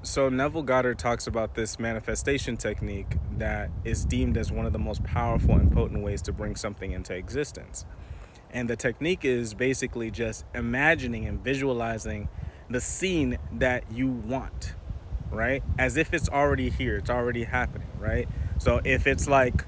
So Neville Goddard talks about this manifestation technique that is deemed as one of the most powerful and potent ways to bring something into existence. And the technique is basically just imagining and visualizing the scene that you want, right? As if it's already here, it's already happening, right? So if it's like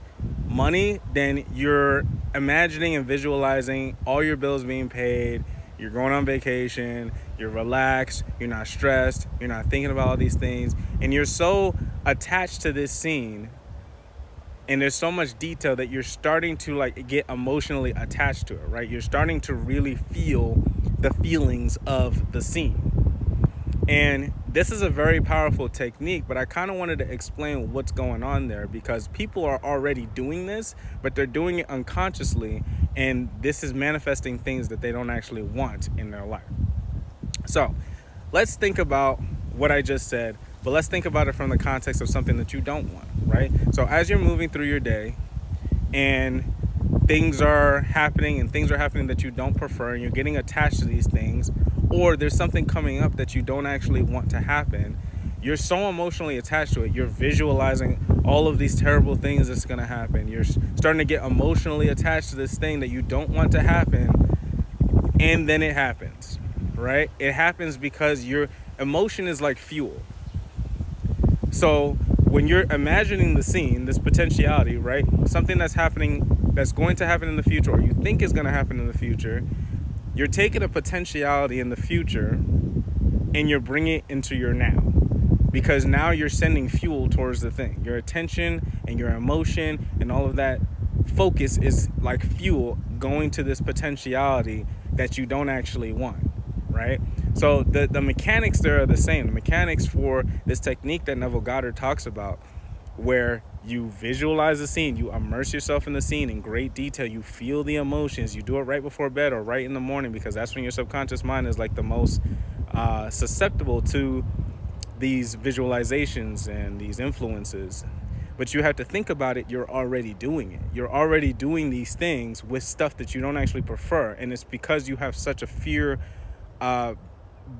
money, then you're imagining and visualizing all your bills being paid, you're going on vacation, you're relaxed, you're not stressed, you're not thinking about all these things, and you're so attached to this scene and there's so much detail that you're starting to like get emotionally attached to it, right? You're starting to really feel the feelings of the scene. And this is a very powerful technique, but I kind of wanted to explain what's going on there because people are already doing this, but they're doing it unconsciously, and this is manifesting things that they don't actually want in their life. So let's think about what I just said, but let's think about it from the context of something that you don't want, right? So as you're moving through your day and things are happening that you don't prefer, and you're getting attached to these things, or there's something coming up that you don't actually want to happen, you're so emotionally attached to it. You're visualizing all of these terrible things that's going to happen. You're starting to get emotionally attached to this thing that you don't want to happen, and then it happens, right? It happens because your emotion is like fuel. So when you're imagining the scene, this potentiality, right? Something that's happening, that's going to happen in the future, or you think is going to happen in the future, you're taking a potentiality in the future and you're bringing it into your now. Because now you're sending fuel towards the thing. Your attention and your emotion and all of that focus is like fuel going to this potentiality that you don't actually want, right? So the mechanics there are the same. The mechanics for this technique that Neville Goddard talks about, where you visualize the scene, you immerse yourself in the scene in great detail, you feel the emotions, you do it right before bed or right in the morning, because that's when your subconscious mind is like the most susceptible to these visualizations and these influences. But you have to think about it, you're already doing it. You're already doing these things with stuff that you don't actually prefer, and it's because you have such a fear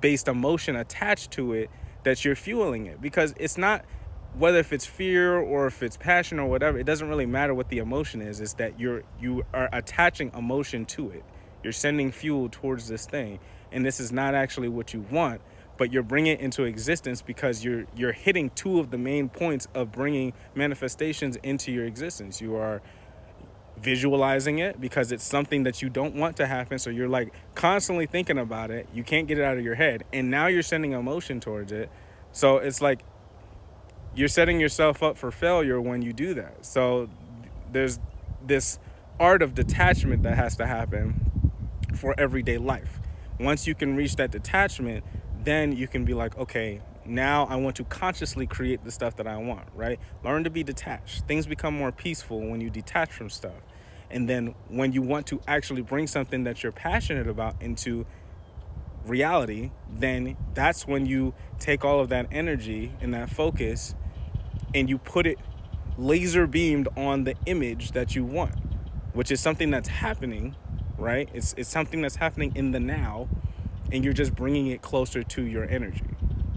based emotion attached to it that you're fueling it. Because it's not, whether if it's fear or if it's passion or whatever, it doesn't really matter what the emotion is. It's that you are attaching emotion to it. You're sending fuel towards this thing, and this is not actually what you want, but you're bringing it into existence because you're hitting two of the main points of bringing manifestations into your existence. You are visualizing it because it's something that you don't want to happen, so you're like constantly thinking about it, you can't get it out of your head, and now you're sending emotion towards it. So it's like you're setting yourself up for failure when you do that. So there's this art of detachment that has to happen for everyday life. Once you can reach that detachment, then you can be like, okay, now I want to consciously create the stuff that I want, right? Learn to be detached. Things become more peaceful when you detach from stuff. And then when you want to actually bring something that you're passionate about into reality, then that's when you take all of that energy and that focus and you put it laser beamed on the image that you want, which is something that's happening, right? It's something that's happening in the now, and you're just bringing it closer to your energy.